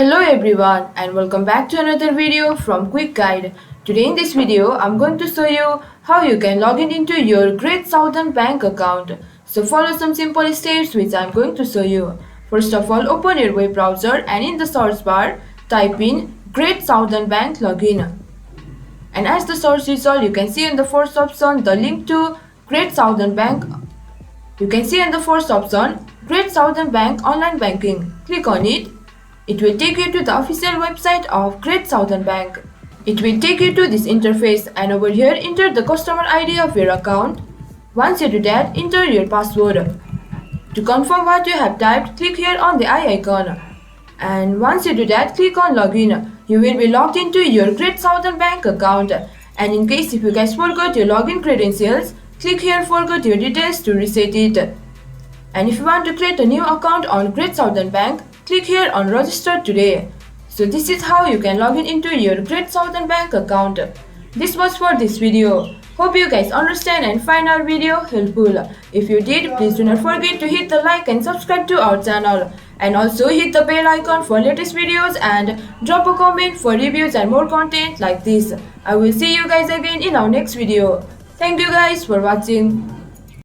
Hello everyone and welcome back to another video from Quick Guide. Today in this video I'm going to show you how you can log in into your Great Southern Bank account. So follow some simple steps which I'm going to show you. First of all, open your web browser and in the search bar type in Great Southern Bank login. And as the search result, you can see in the first option the link to Great Southern Bank. You can see in the first option Great Southern Bank online banking. Click on it. It will take you to the official website of Great Southern Bank. It will take you to this interface and over here enter the customer ID of your account. Once you do that, enter your password. To confirm what you have typed, click here on the eye icon. And once you do that, click on login. You will be logged into your Great Southern Bank account. And in case if you guys forgot your login credentials, click here forgot your details to reset it. And if you want to create a new account on Great Southern Bank, click here on register today. So this is how you can log in into your Great Southern Bank account. This was for this video. Hope you guys understand and find our video helpful. If you did, please do not forget to hit the like and subscribe to our channel. And also hit the bell icon for latest videos and drop a comment for reviews and more content like this. I will see you guys again in our next video. Thank you guys for watching.